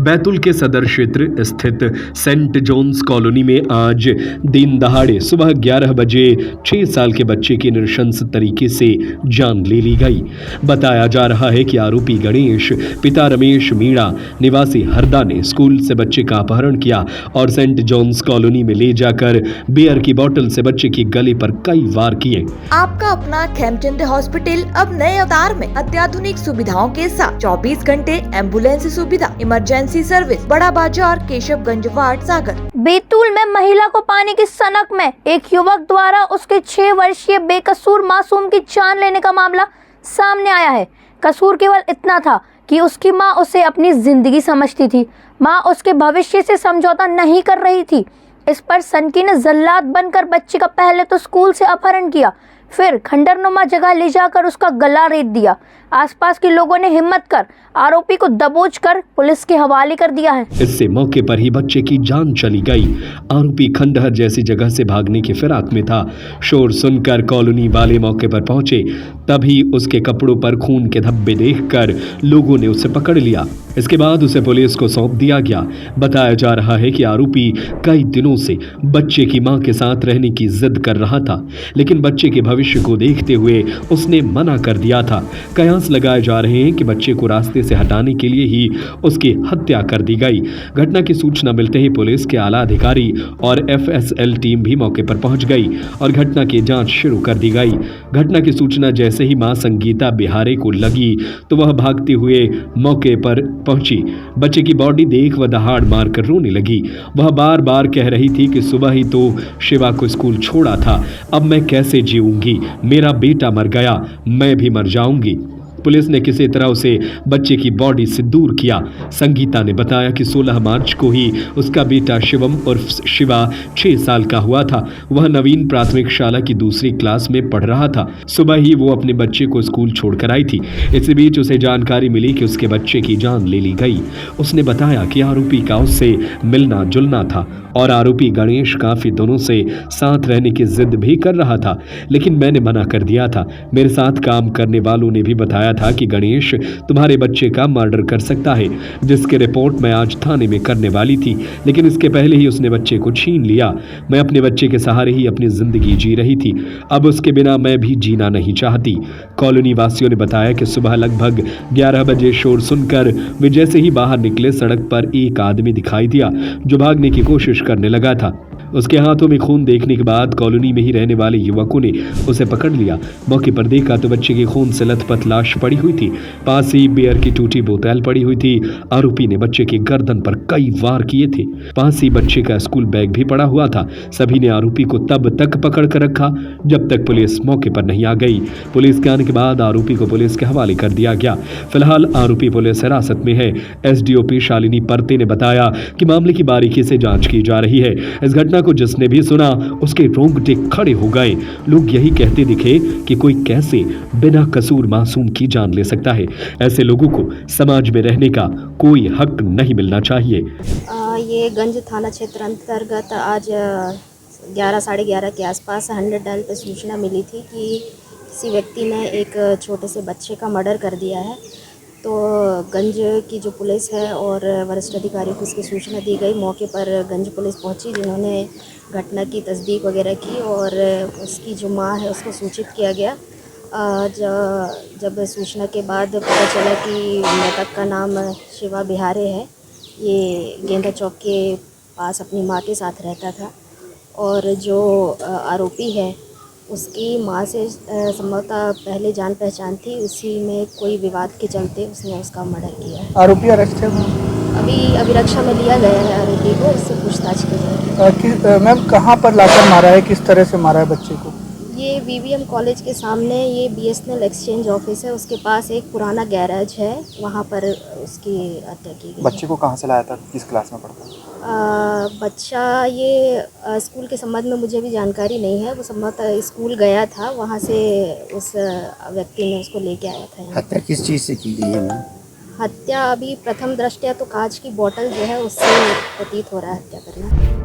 बैतूल के सदर क्षेत्र स्थित सेंट जॉन्स कॉलोनी में आज दिन दहाड़े सुबह 11 बजे 6 साल के बच्चे की नृशंस तरीके से जान ले ली गई। बताया जा रहा है कि आरोपी गणेश पिता रमेश मीणा निवासी हरदा ने स्कूल से बच्चे का अपहरण किया और सेंट जॉन्स कॉलोनी में ले जाकर बियर की बोतल से बच्चे की गले पर कई वार किए। आपका अपना खेमचंद हॉस्पिटल अब नए अवतार में अत्याधुनिक सुविधाओं के साथ 24 घंटे एम्बुलेंस सुविधा, इमरजेंसी सर्विस, बड़ा बाजार, केशवगंज वार्ड, सागर। बैतूल में महिला को पानी की सनक में एक युवक द्वारा उसके 6 वर्षीय बेकसूर मासूम की जान लेने का मामला सामने आया है। कसूर केवल इतना था कि उसकी मां उसे अपनी जिंदगी समझती थी। मां उसके भविष्य से समझौता नहीं कर रही थी। इस पर सनकी ने जल्लाद बनकर बच्चे का पहले तो स्कूल से अपहरण किया, फिर खंडरनुमा जगह ले जाकर उसका गला रेत दिया। आसपास के लोगों ने हिम्मत कर आरोपी को दबोच कर पुलिस के हवाले कर दिया है। इससे मौके पर ही बच्चे की जान चली गई। आरोपी खंडहर जैसी जगह से भागने की फिराक में था। शोर सुनकर कॉलोनी वाले मौके पर पहुंचे, तभी उसके कपड़ों पर खून के धब्बे देखकर लोगों ने उसे पकड़ लिया। इसके बाद उसे पुलिस को सौंप दिया गया। बताया जा रहा है कि आरोपी कई दिनों से बच्चे की मां के साथ रहने की जिद कर रहा था, लेकिन बच्चे के भविष्य को देखते हुए उसने मना कर दिया था। कयास लगाए जा रहे हैं कि बच्चे को रास्ते से हटाने के लिए ही उसकी हत्या कर दी गई। घटना की सूचना मिलते ही पुलिस के आला अधिकारी और एफएसएल टीम भी मौके पर पहुंच गई और घटना की जांच शुरू कर दी गई। घटना की सूचना जैसे ही मां संगीता बिहारे को लगी तो वह भागते हुए मौके पर पहुंची। बच्चे की बॉडी देख वह दहाड़ मारकर रोने लगी। वह बार बार कह रही थी कि सुबह ही तो शिवा को स्कूल छोड़ा था, अब मैं कैसे जीऊंगी, मेरा बेटा मर गया, मैं भी मर जाऊंगी। पुलिस ने किसी तरह उसे बच्चे की बॉडी से दूर किया। संगीता ने बताया कि 16 मार्च को ही उसका बेटा शिवम और शिवा 6 साल का हुआ था। वह नवीन प्राथमिक शाला की दूसरी क्लास में पढ़ रहा था। सुबह ही वो अपने बच्चे को स्कूल छोड़कर आई थी। इसी बीच उसे जानकारी मिली कि उसके बच्चे की जान ले ली गई। उसने बताया कि आरोपी का उससे मिलना जुलना था और आरोपी गणेश काफी दिनों से साथ रहने की जिद भी कर रहा था, लेकिन मैंने मना कर दिया था। मेरे साथ काम करने वालों ने भी बताया था कि गणेश तुम्हारे बच्चे का मर्डर कर सकता है, जिसकी रिपोर्ट मैं आज थाने में करने वाली थी, लेकिन इसके पहले ही उसने बच्चे को छीन लिया। मैं अपने बच्चे के सहारे ही अपनी जिंदगी जी रही थी, अब उसके बिना मैं भी जीना नहीं चाहती। कॉलोनी वासियों ने बताया कि सुबह लगभग 11 बजे शोर सुनकर वे जैसे ही बाहर निकले, सड़क पर एक आदमी दिखाई दिया जो भागने की कोशिश करने लगा था। उसके हाथों में खून देखने के बाद कॉलोनी में ही रहने वाले युवकों ने उसे पकड़ लिया। मौके पर देखा तो बच्चे की खून से लथपथ लाश पड़ी हुई थी। पास ही बियर की टूटी बोतल पड़ी हुई थी। आरोपी ने बच्चे की गर्दन पर कई वार किए थे। पास ही बच्चे का स्कूल बैग भी पड़ा हुआ था। सभी ने आरोपी को तब तक पकड़ कर रखा जब तक पुलिस मौके पर नहीं आ गई। पुलिस के आने के बाद आरोपी को पुलिस के हवाले कर दिया गया। फिलहाल आरोपी पुलिस हिरासत में है। एसडीओपी शालिनी परते ने बताया कि मामले की बारीकी से जांच की जा रही है। इस घटना को जिसने भी सुना उसके रोंगटे खड़े हो गए। लोग यही कहते दिखे कि कोई कैसे बिना कसूर मासूम की जान ले सकता है। ऐसे लोगों को समाज में रहने का कोई हक नहीं मिलना चाहिए। ये गंज थाना क्षेत्र अंतर्गत आज 11 साढ़े 11 के आसपास 100 डायल पर सूचना मिली थी कि किसी व्यक्ति ने एक छोटे से बच्चे का मर्डर कर दिया है। तो गंज की जो पुलिस है और वरिष्ठ अधिकारियों को इसकी सूचना दी गई। मौके पर गंज पुलिस पहुंची, जिन्होंने घटना की तस्दीक वगैरह की और उसकी जो मां है उसको सूचित किया गया। जब सूचना के बाद पता चला कि मृतक का नाम शिवा बिहारे है। ये गेंदा चौक के पास अपनी मां के साथ रहता था और जो आरोपी है उसकी मां से संभवतः पहले जान पहचान थी। उसी में कोई विवाद के चलते उसने उसका मर्डर किया है। आरोपी अरेस्ट है? अभी अभिरक्षा में लिया गया है आरोपी को, उससे पूछताछ की जाएगी। मैम कहाँ पर लाकर मारा है, किस तरह से मारा है बच्चे को? ये वीवीएम कॉलेज के सामने ये बीएसएनएल एक्सचेंज ऑफिस है, उसके पास एक पुराना गैराज है, वहाँ पर उसकी हत्या की गई। बच्चे को कहाँ से लाया था, किस क्लास में पढ़ता है? बच्चा ये स्कूल के संबंध में मुझे भी जानकारी नहीं है। वो संभवतः स्कूल गया था, वहाँ से उस व्यक्ति ने उसको लेके आया था। हत्या किस चीज़ से की गई है मैम? हत्या अभी प्रथम दृष्टया तो कांच की बोतल जो है उससे प्रतीत हो रहा है हत्या करना।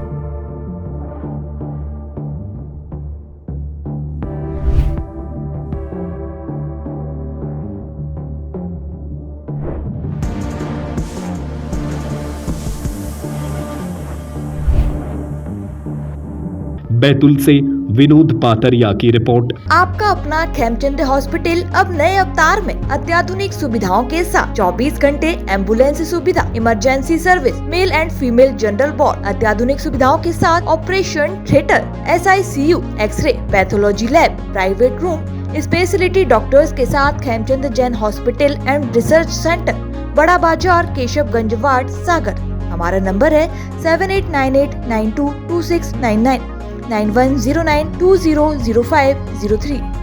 बैतूल से विनोद पातरिया की रिपोर्ट। आपका अपना खेमचंद हॉस्पिटल अब नए अवतार में अत्याधुनिक सुविधाओं के साथ 24 घंटे एम्बुलेंस सुविधा, emergency service, male and female general ward, अत्याधुनिक सुविधाओं के साथ operation theatre, SICU, x-ray, pathology lab, private room, speciality doctors के साथ Khemchand Jain hospital and research centre, Bada Bazar, Keshavganj ward, सागर। हमारा नंबर है 7898922699, 9109200503।